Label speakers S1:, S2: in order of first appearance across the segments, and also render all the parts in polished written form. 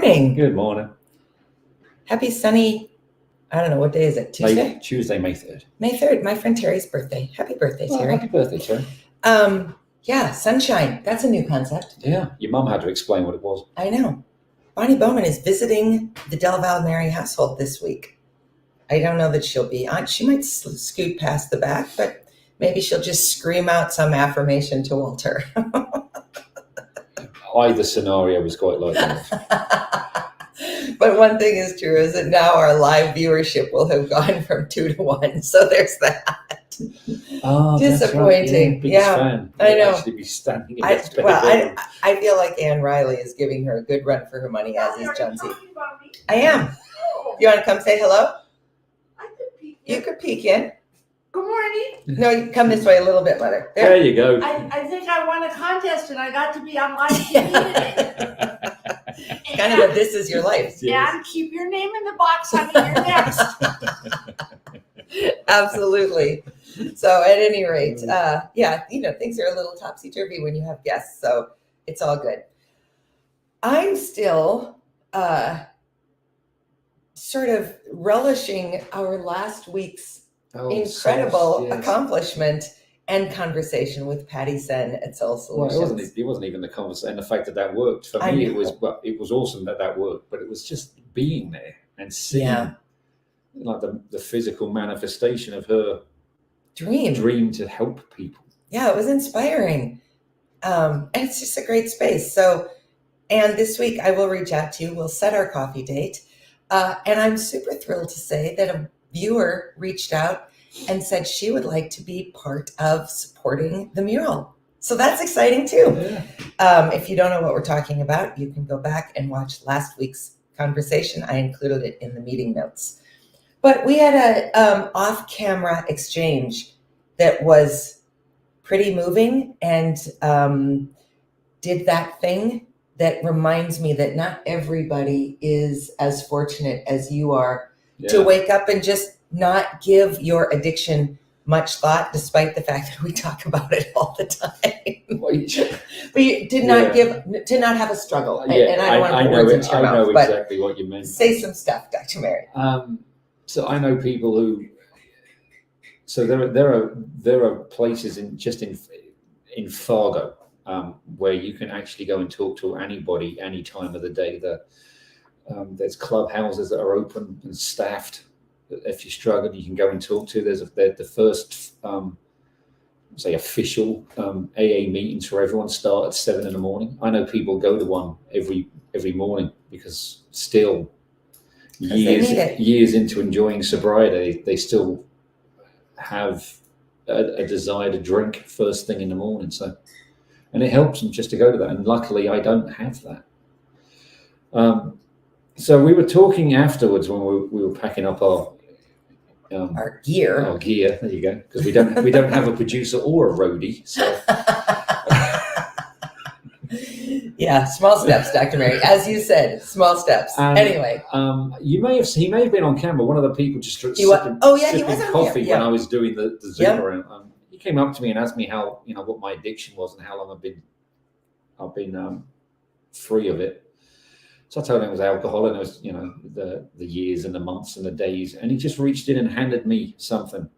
S1: morning.
S2: Good morning.
S1: Happy sunny, I don't know, what day is it? Tuesday?
S2: Tuesday, May 3rd.
S1: May 3rd, my friend Terry's birthday. Happy birthday,
S2: Oh,
S1: Terry.
S2: happy birthday, Terry.
S1: Yeah, sunshine. That's a new concept.
S2: Yeah, your mum had to explain what it was.
S1: I know. Bonnie Bowman is visiting the Del Val Mary household this week. I don't know that she'll be on. She might scoot past the back, but maybe she'll just scream out some affirmation to Walter.
S2: Either scenario was quite likely.
S1: But one thing is true is that now our live viewership will have gone from 2 to 1. So there's that.
S2: Oh,
S1: disappointing.
S2: Right.
S1: Yeah,
S2: fan.
S1: I know.
S2: Actually be standing in
S1: I feel like Anne Riley is giving her a good run for her money, as is Jonesy. I am. You want to come say hello?
S3: I could peek
S1: You
S3: in.
S1: could peek in.
S3: Good morning.
S1: No, you come this way a little bit, Mother.
S2: There you go.
S3: I think I won a contest and I got to be on live TV today.
S1: Kind of a this is your life.
S3: And keep your name in the box, honey. You're next.
S1: Absolutely. So at any rate, things are a little topsy-turvy when you have guests, so it's all good. I'm still sort of relishing our last week's incredible accomplishment and conversation with Patty Sen at Soul Solutions.
S2: Well, it wasn't even the conversation and the fact that worked. For me, it was awesome that worked, but it was just being there and seeing like the physical manifestation of her dream to help people.
S1: Yeah, it was inspiring. And it's just a great space. So, and this week I will reach out to you. We'll set our coffee date. And I'm super thrilled to say that a viewer reached out and said she would like to be part of supporting the mural. So that's exciting too.
S2: Yeah.
S1: If you don't know what we're talking about, you can go back and watch last week's conversation. I included it in the meeting notes. But we had a off-camera exchange that was pretty moving and did that thing that reminds me that not everybody is as fortunate as you are to wake up and just not give your addiction much thought, despite the fact that we talk about it all the time. We did not have a struggle. And I don't want to put words into your mouth,
S2: but exactly what you meant.
S1: Say some stuff, Dr. Mary.
S2: So I know people who. So there are places in Fargo where you can actually go and talk to anybody any time of the day. There's clubhouses that are open and staffed. If you're struggling, you can go and talk to. There's the first official AA meetings for everyone start at 7 a.m. I know people go to one every morning because still years into enjoying sobriety, they still have a desire to drink first thing in the morning. So, and it helps them just to go to that. And luckily, I don't have that. So we were talking afterwards when we were packing up our
S1: gear.
S2: Our gear. There you go. Because we don't have a producer or a roadie. So.
S1: Yeah, small steps, Dr. Mary. As you said, small steps. Anyway,
S2: he may have been on camera. One of the people just sipping coffee when I was doing the Zoom around. He came up to me and asked me how what my addiction was and how long I've been free of it. So I told him it was alcohol, and it was the years and the months and the days. And he just reached in and handed me something.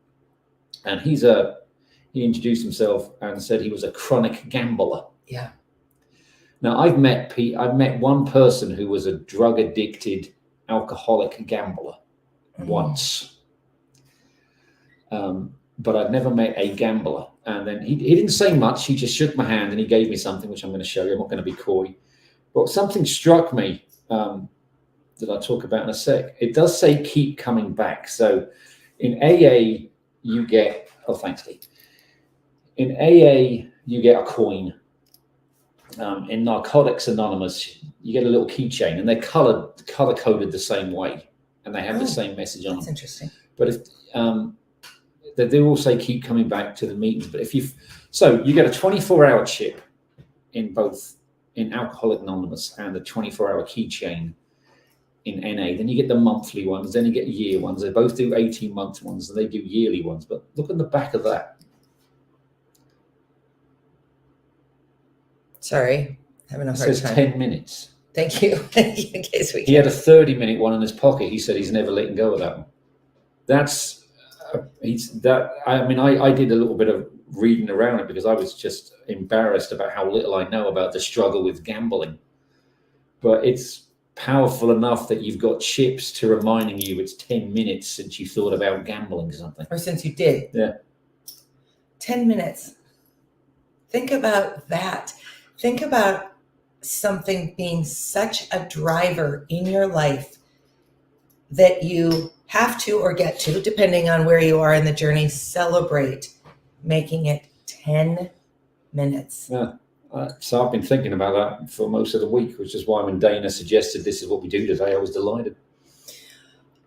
S2: And he introduced himself and said he was a chronic gambler.
S1: Yeah.
S2: Now I've met one person who was a drug addicted alcoholic gambler once, but I've never met a gambler. And then he didn't say much. He just shook my hand and he gave me something, which I'm going to show you. I'm not going to be coy, but something struck me that I'll talk about in a sec. It does say keep coming back. So in AA you get thanks, Lee. In AA you get a coin. In Narcotics Anonymous, you get a little keychain, and they're color coded the same way, and they have the same message on them.
S1: That's interesting.
S2: But if they do all say keep coming back to the meetings. But you get a 24-hour chip in Alcoholics Anonymous and the 24-hour keychain in NA. Then you get the monthly ones. Then you get year ones. They both do 18-month ones, and they do yearly ones. But look at the back of that.
S1: Sorry, having a hard time.
S2: It says 10 minutes.
S1: Thank you. In case we
S2: He had a 30-minute one in his pocket. He said he's never letting go of that one. That's I did a little bit of reading around it because I was just embarrassed about how little I know about the struggle with gambling. But it's powerful enough that you've got chips to reminding you it's 10 minutes since you thought about gambling something.
S1: Or since you did.
S2: Yeah.
S1: 10 minutes. Think about that. Think about something being such a driver in your life that you have to or get to, depending on where you are in the journey, celebrate making it 10 minutes.
S2: Yeah. So I've been thinking about that for most of the week, which is why when Dana suggested this is what we do today, I was delighted.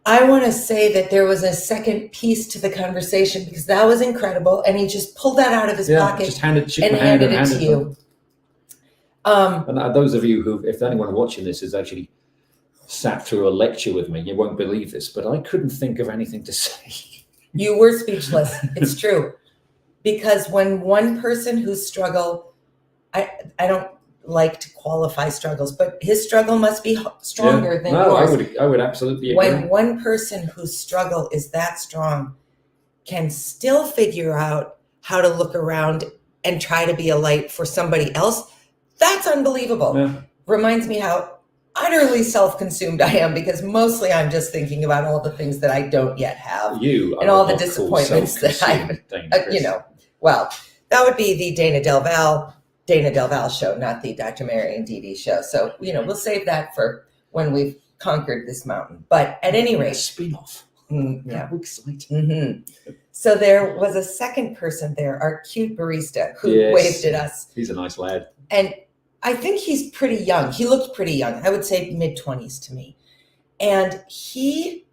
S1: I want to say that there was a second piece to the conversation because that was incredible, and he just pulled that out of his pocket
S2: just handed
S1: and handed it to you.
S2: And those of you who, if anyone watching this has actually sat through a lecture with me, you won't believe this, but I couldn't think of anything to say.
S1: You were speechless. It's true. Because when one person whose struggle, I don't like to qualify struggles, but his struggle must be stronger than yours.
S2: I would absolutely agree.
S1: When one person whose struggle is that strong can still figure out how to look around and try to be a light for somebody else, that's unbelievable.
S2: Yeah.
S1: Reminds me how utterly self-consumed I am because mostly I'm just thinking about all the things that I don't yet have.
S2: And
S1: all the disappointments that well, that would be the Dana Del Val show, not the Dr. Mary and Dee Dee show. So, we'll save that for when we've conquered this mountain. But at any rate,
S2: spin-off.
S1: Yeah.
S2: How exciting.
S1: Mm-hmm. So there was a second person there, our cute barista who waved at us.
S2: He's a nice lad.
S1: And I think he's pretty young. He looked pretty young. I would say mid-20s to me. And he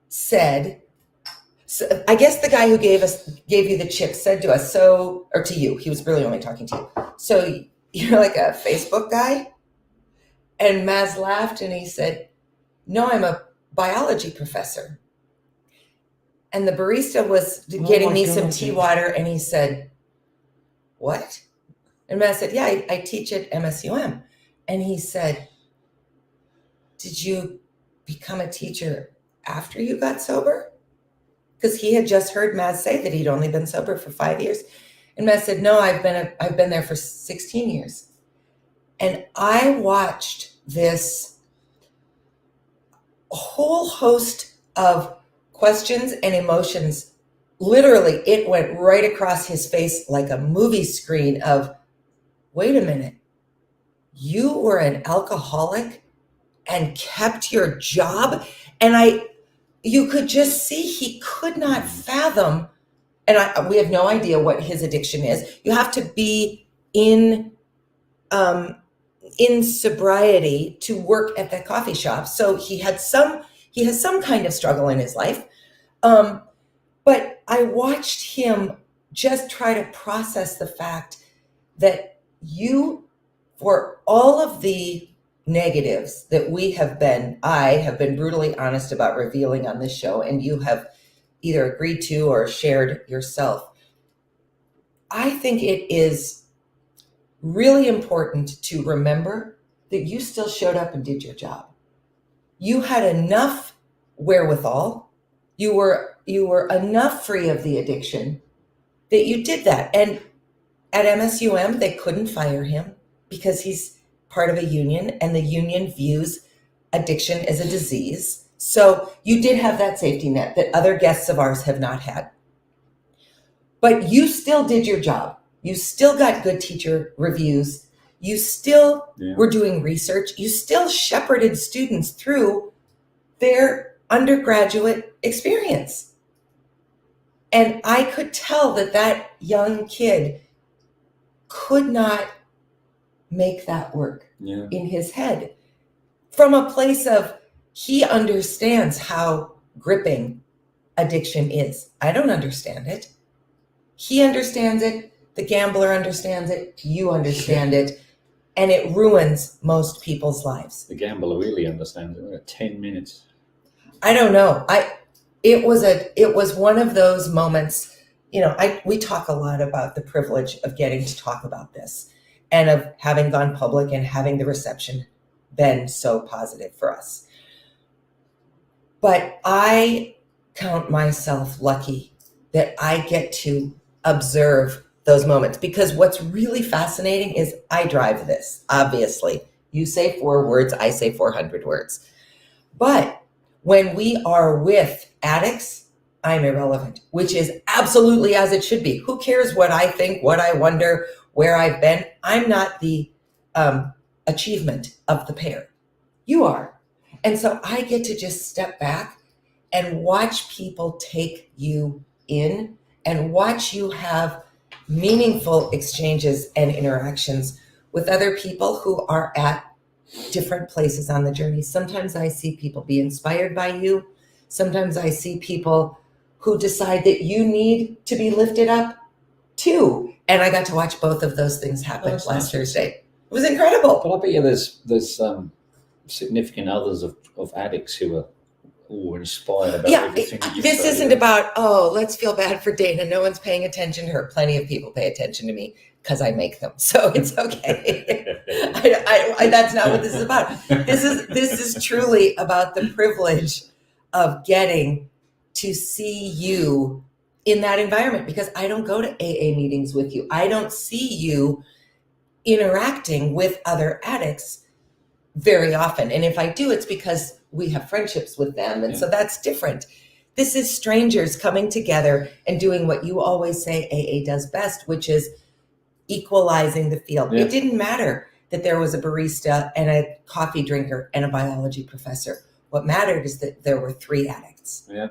S1: said, so I guess the guy who gave you the chips said to us, or to you, he was really only talking to you. So you're like a Facebook guy? And Maz laughed and he said, no, I'm a biology professor. And the barista was getting me some tea water and he said, what? And Maz said, yeah, I teach at MSUM. And he said, did you become a teacher after you got sober? Because he had just heard Maz say that he'd only been sober for 5 years. And Maz said, no, I've been there for 16 years. And I watched this whole host of questions and emotions. Literally, it went right across his face like a movie screen of, wait a minute, you were an alcoholic and kept your job? And you could just see he could not fathom, and we have no idea what his addiction is. You have to be in sobriety to work at that coffee shop. So he has some kind of struggle in his life. But I watched him just try to process the fact that for all of the negatives that I have been brutally honest about revealing on this show, and you have either agreed to or shared yourself, I think it is really important to remember that you still showed up and did your job. You had enough wherewithal. You were enough free of the addiction that you did that. And at MSUM, they couldn't fire him because he's part of a union, and the union views addiction as a disease. So you did have that safety net that other guests of ours have not had. But you still did your job. You still got good teacher reviews. You still were doing research. You still shepherded students through their undergraduate experience. And I could tell that young kid could not make that work in his head from a place of he understands how gripping addiction is. I don't understand it. He understands it. The gambler understands it. You understand it. And it ruins most people's lives.
S2: The gambler really understands it. 10 minutes.
S1: I don't know. It was one of those moments, we talk a lot about the privilege of getting to talk about this. and of having gone public and having the reception been so positive for us. But I count myself lucky that I get to observe those moments, because what's really fascinating is I drive this, obviously. You say 4 words, I say 400 words. But when we are with addicts, I'm irrelevant, which is absolutely as it should be. Who cares what I think, what I wonder, where I've been? I'm not the achievement of the pair. You are. And so I get to just step back and watch people take you in and watch you have meaningful exchanges and interactions with other people who are at different places on the journey. Sometimes I see people be inspired by you. Sometimes I see people who decide that you need to be lifted up too. And I got to watch both of those things happen last Thursday. It was incredible.
S2: But I bet you there's significant others of addicts who are all inspired about everything that you've
S1: this
S2: studied.
S1: isn't about, oh, let's feel bad for Dana. No one's paying attention to her. Plenty of people pay attention to me because I make them. So it's okay. That's not what this is about. This is truly about the privilege of getting to see you in that environment, because I don't go to AA meetings with you. I don't see you interacting with other addicts very often. And if I do, it's because we have friendships with them. And so that's different. This is strangers coming together and doing what you always say AA does best, which is equalizing the field. It didn't matter that there was a barista and a coffee drinker and a biology professor. What mattered is that there were 3 addicts.
S2: Yeah.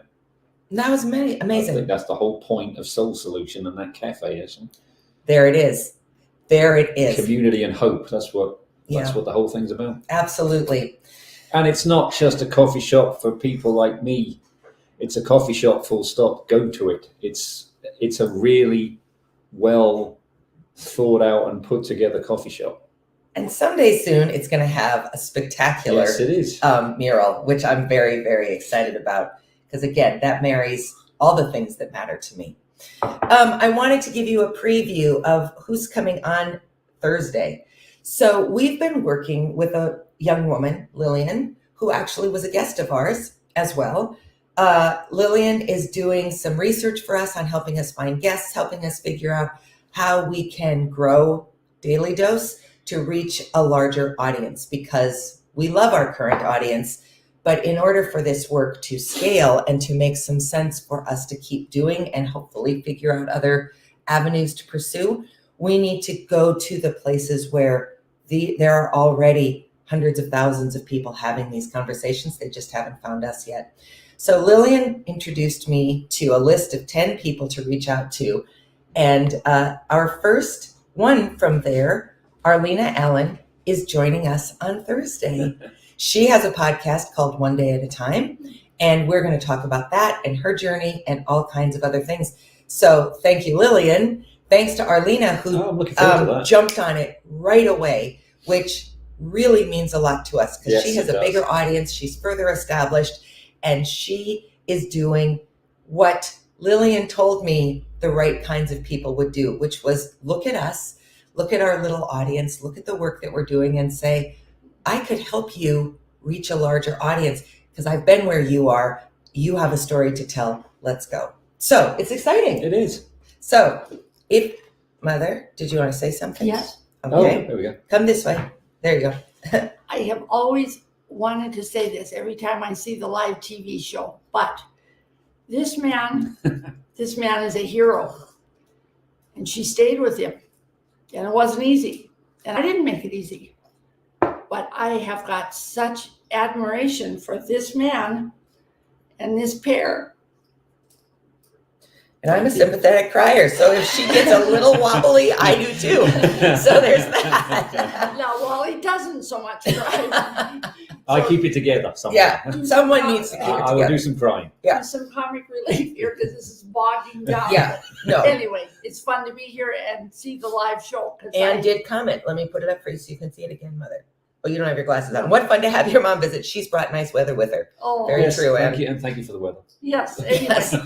S1: And that was amazing.
S2: I think that's the whole point of Soul Solution and that cafe, isn't it?
S1: There it is. There it is.
S2: Community and hope. That's what the whole thing's about.
S1: Absolutely.
S2: And it's not just a coffee shop for people like me. It's a coffee shop, full stop. Go to it. It's a really well thought out and put together coffee shop.
S1: And someday soon, it's going to have a spectacular mural, which I'm very, very excited about. Because again, that marries all the things that matter to me. I wanted to give you a preview of who's coming on Thursday. So we've been working with a young woman, Lillian, who actually was a guest of ours as well. Lillian is doing some research for us on helping us find guests, helping us figure out how we can grow Daily Dose to reach a larger audience, because we love our current audience. But in order for this work to scale and to make some sense for us to keep doing and hopefully figure out other avenues to pursue, we need to go to the places where there are already hundreds of thousands of people having these conversations. They just haven't found us yet. So Lillian introduced me to a list of 10 people to reach out to. And our first one from there, Arlena Allen, is joining us on Thursday. She has a podcast called One Day at a Time, and we're going to talk about that and her journey and all kinds of other things. So thank you, Lillian. Thanks to Arlena, who jumped on it right away, which really means a lot to us, because she has a bigger audience. She's further established, and she is doing what Lillian told me the right kinds of people would do, which was look at us, look at our little audience, look at the work that we're doing and say, I could help you reach a larger audience because I've been where you are. You have a story to tell. Let's go. So it's exciting.
S2: It is.
S1: So Mother, did you want to say something?
S3: Yes.
S1: Okay.
S2: Oh, there we go.
S1: Come this way. There you go.
S3: I have always wanted to say this every time I see the live TV show, but this man is a hero. And she stayed with him. And it wasn't easy. And I didn't make it easy. But I have got such admiration for this man and this pair.
S1: And I'm a sympathetic crier, so if she gets a little wobbly, I do too. So there's that.
S3: No, well, he doesn't so much cry.
S2: I keep it together somehow.
S1: Yeah, someone needs to keep it together.
S2: I will do some crying.
S1: Yeah.
S3: There's some comic relief here because this is bogging down.
S1: Yeah, no.
S3: Anyway, it's fun to be here and see the live show.
S1: And did comment. Let me put it up for you so you can see it again, Mother. Oh, you don't have your glasses on. What fun to have your mom visit. She's brought nice weather with her.
S3: Oh,
S1: very true.
S2: Thank you, and thank you for the weather.
S3: Yes.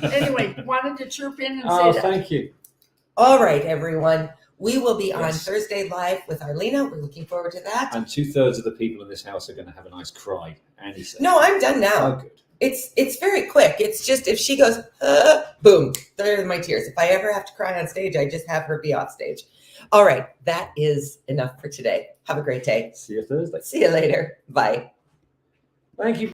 S3: Anyway, wanted to chirp in and say that.
S2: Thank you.
S1: All right, everyone. We will be on
S2: Yes.
S1: Thursday live with Arlena. We're looking forward to that.
S2: And 2/3 of the people in this house are going to have a nice cry. Andy said.
S1: No, I'm done now.
S2: Oh, good.
S1: It's very quick. It's just if she goes, boom, there are my tears. If I ever have to cry on stage, I just have her be off stage. All right, that is enough for today. Have a great day.
S2: See you Thursday.
S1: See you later. Bye.
S2: Thank you.